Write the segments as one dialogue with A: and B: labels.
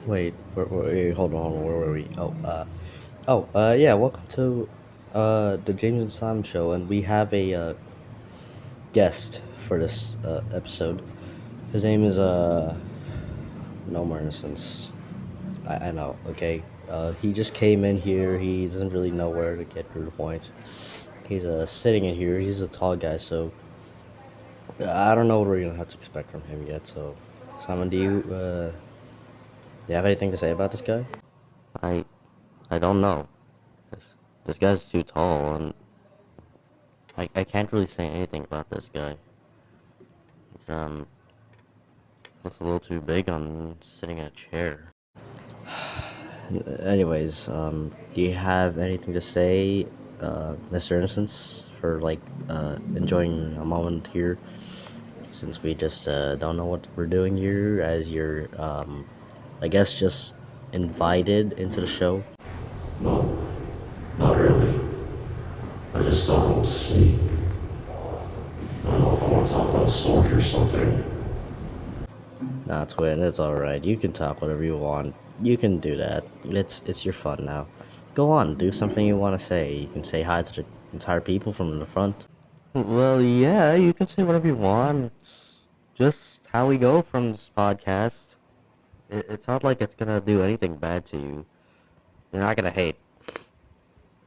A: Wait, wait, hold on, where were we? Yeah, welcome to, the James and Sam show, and we have a, guest for this, episode. His name is, no more innocence. I know, okay? He just came in here, he doesn't really know where to get to the point. He's, sitting in here, he's a tall guy, so, I don't know what we're gonna have to expect from him yet, so, Simon, do you have anything to say about this guy?
B: I I don't know. This guy's too tall, and I can't really say anything about this guy. He's looks a little too big on sitting in a chair.
A: Anyways, do you have anything to say, Mr. Innocence, for like enjoying a moment here? Since we just don't know what we're doing here, as you're, I guess, just invited into the show.
C: No, not really. I just don't know what to say. I don't know if I want to talk about a story or something.
A: Nah, twin, it's all right. You can talk whatever you want. You can do that. It's your fun now. Go on, do something you want to say. You can say hi to the entire people from the front.
B: Well, yeah, you can say whatever you want. It's just how we go from this podcast. It's not like it's gonna do anything bad to you. You're not gonna hate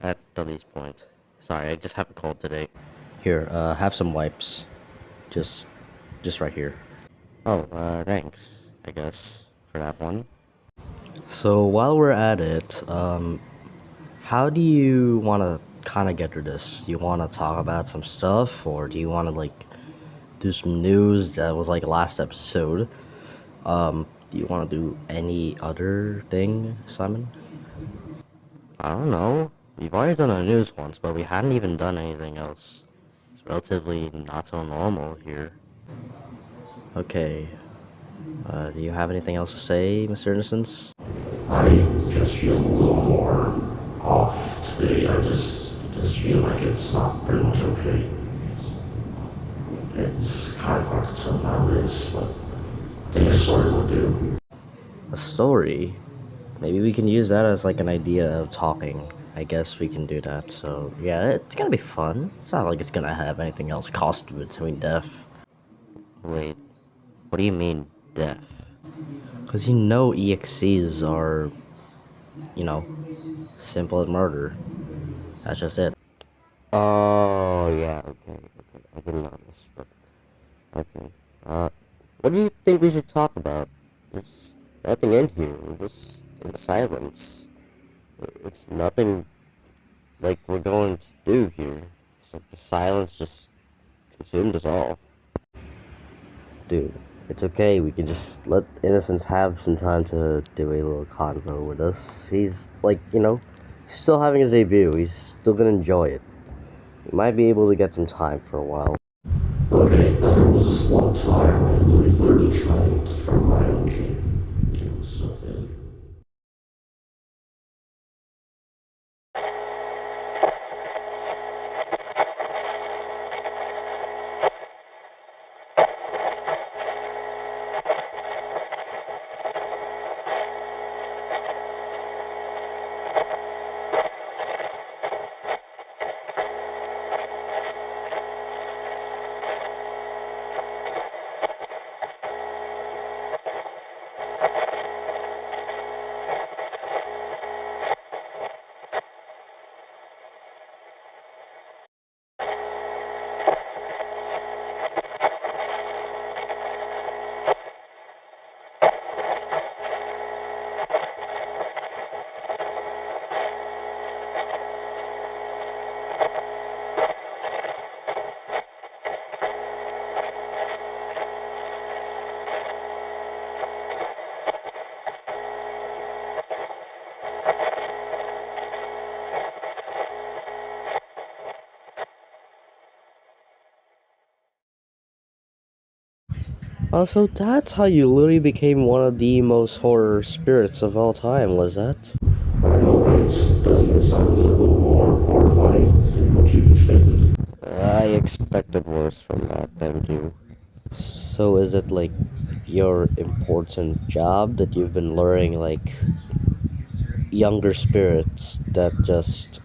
B: at the least point. Sorry, I just have a cold today.
A: Here, have some wipes. Just, just right here.
B: Oh, thanks, I guess, for that one.
A: So while we're at it, how do you want to kind of get through this? Do you want to talk about some stuff, or do you want to like do some news that was like last episode? Do you want to do any other thing, Simon?
B: I don't know. We've already done the news once, but we hadn't even done anything else. It's relatively not so normal here.
A: Okay. Do you have anything else to say, Mr. Innocence?
C: I just feel a little more off today. I just feel like it's not pretty much okay. It's kind of hard to tell how it is, but I think a story will do.
A: A story? Maybe we can use that as like an idea of talking. I guess we can do that. So yeah, it's gonna be fun. It's not like it's gonna have anything else cost between death.
B: Wait, what do you mean, deaf?
A: Cause you know EXCs are, you know, simple as murder. That's just it.
B: Oh, yeah, okay. I didn't know this, but... Okay. What do you think we should talk about? There's nothing in here. We're just in silence. It's nothing like we're going to do here. It's like the silence just consumed us all.
A: Dude, it's okay. We can just let Innocence have some time to do a little convo with us. He's like, still having his debut. He's still gonna enjoy it. He might be able to get some time for a while.
C: Okay, now there was this one time I literally tried from my own game. It was a failure.
A: So that's how you literally became one of the most horror spirits of all time, was that?
C: I know, right? Doesn't it sound a little more horrifying than what you expected?
B: I expected worse from that, thank you.
A: So is it like your important job that you've been luring like younger spirits that just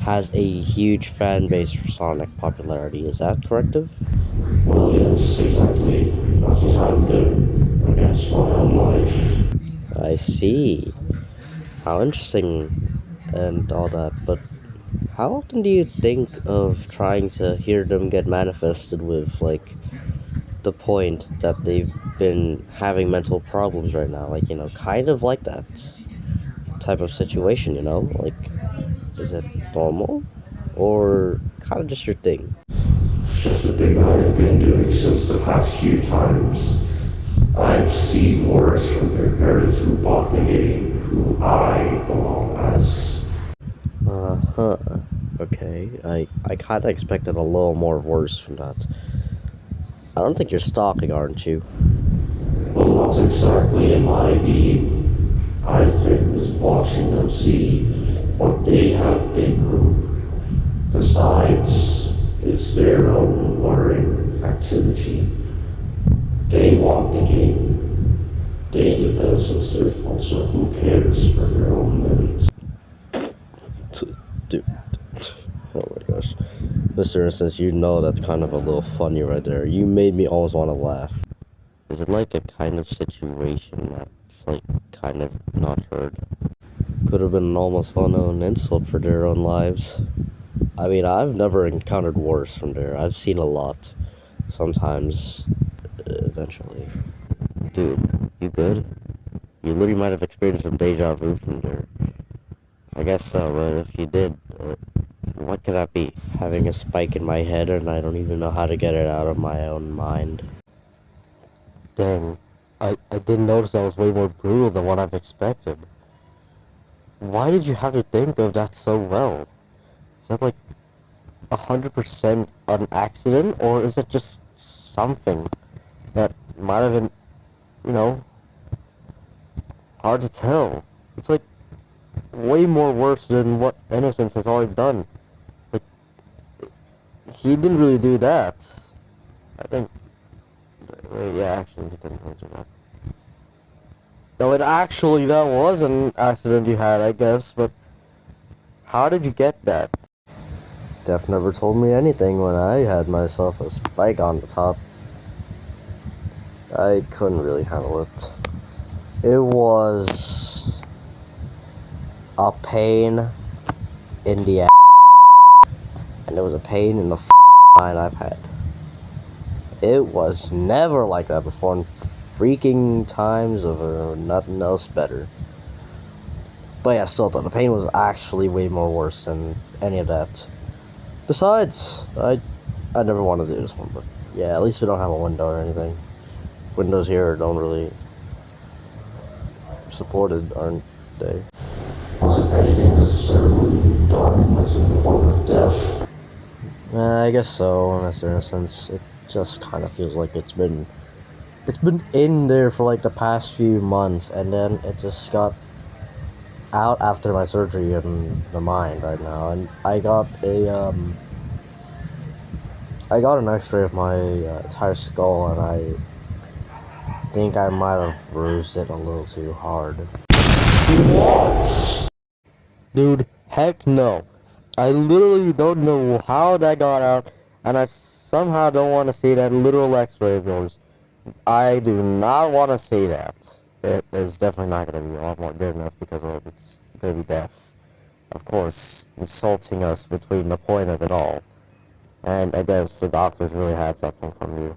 A: has a huge fan base for Sonic popularity. Is that corrective?
C: Well, yes, exactly. That's what I'm doing against my own life.
A: I see. How interesting and all that, but how often do you think of trying to hear them get manifested with, like, the point that they've been having mental problems right now? Like, kind of like that type of situation, Like, is it normal? Or kind of just your thing?
C: It's just a thing I have been doing since the past few times. I've seen worse from their parents who bought the game, who I belong as.
A: Uh-huh. Okay, I kind of expected a little more worse from that. I don't think you're stalking, aren't you?
C: Well, not exactly in my being. I've been watching them see what they have been through. Besides, it's their own learning activity. They want the game. They did this as their fault, so who cares for their own limits?
A: Dude. Oh my gosh. Mr. Innocence, you know that's kind of a little funny right there. You made me almost want to laugh.
B: Is it like a kind of situation that's like kind of not heard?
A: Could have been an almost well-known insult for their own lives. I mean, I've never encountered worse from there. I've seen a lot. Sometimes, eventually.
B: Dude, you good? You literally might have experienced some deja vu from there. I guess so, but if you did, what could that be?
A: Having a spike in my head and I don't even know how to get it out of my own mind.
B: Dang, I didn't notice that was way more brutal than what I've expected. Why did you have to think of that so well? Is that like 100% an accident, or is it just something that might have been, you know, hard to tell? It's like way more worse than what Innocence has already done. Like, he didn't really do that. I think, wait, yeah, actually, he didn't really do that. No, that was an accident you had, I guess, but how did you get that?
A: Def never told me anything when I had myself a spike on the top. I couldn't really handle it. It was a pain in the ass, and it was a pain in the mind I've had. It was never like that before in freaking times of nothing else better. But yeah, still though, the pain was actually way more worse than any of that. Besides, I never wanted to do this one, but yeah, at least we don't have a window or anything. Windows here don't really supported, aren't they?
C: Wasn't anything necessarily done as an important death.
A: I guess so, in a certain sense. It just kind of feels like it's been in there for like the past few months, and then it just got out after my surgery in the mind right now, and I got an X-ray of my entire skull, and I think I might have bruised it a little too hard.
C: What?
B: Dude, heck no. I literally don't know how that got out, and I somehow don't want to see that literal X-ray of yours. I do not want to see that. It is definitely not going to be a lot more good enough because it's going to be death. Of course, insulting us between the point of it all. And I guess the doctors really had something from you.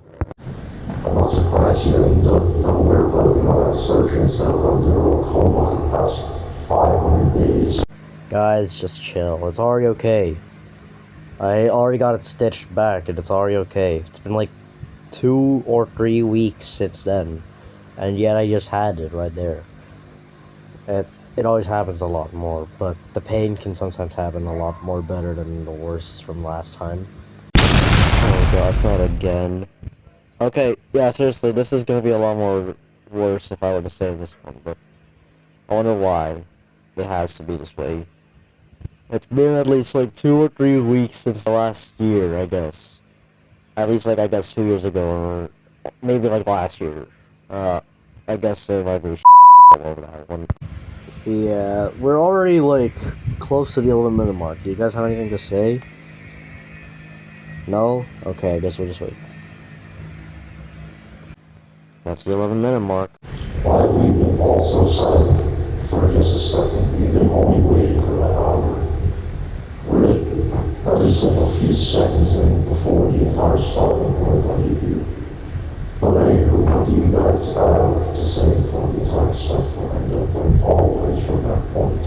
C: I'm not surprised you don't know where, but we know that surgeon set up a literal coma for the past 500 days.
A: Guys, just chill. It's already okay. I already got it stitched back, and it's already okay. It's been like 2 or 3 weeks since then, and yet I just had it right there. It always happens a lot more, but the pain can sometimes happen a lot more better than the worst from last time.
B: Oh gosh, not again. Okay, yeah, seriously, this is gonna be a lot more worse if I were to say this one, but I wonder why it has to be this way. It's been at least like 2 or 3 weeks since the last year, I guess. At least like I guess 2 years ago, or maybe like last year. I guess there might be all over that one.
A: Yeah, we're already like close to the 11-minute mark. Do you guys have anything to say? No? Okay, I guess we'll just wait.
B: That's the 11-minute mark.
C: Why we've been also silent for just a second. We've been only waiting for that hour. We're at least like a few seconds in before the entire starting point of you. But anywho, what do you guys have to say before the entire stuff will end up like always from that point?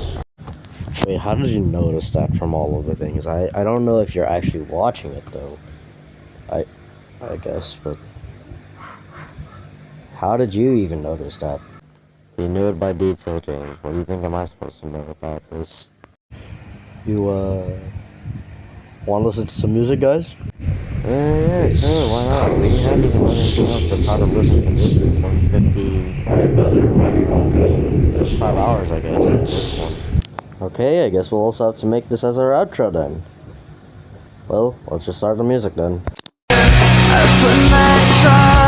A: Wait, how did you notice that from all of the things? I don't know if you're actually watching it though. I guess, but how did you even notice that?
B: You knew it by detail, James. What do you think am I supposed to know about this?
A: You want to listen to some music, guys?
B: Yeah, sure, why not? We haven't even done anything else but how to listen to music for 55 hours, I guess, at this one.
A: Okay, I guess we'll also have to make this as our outro then. Well, let's just start the music then.
D: I put my trust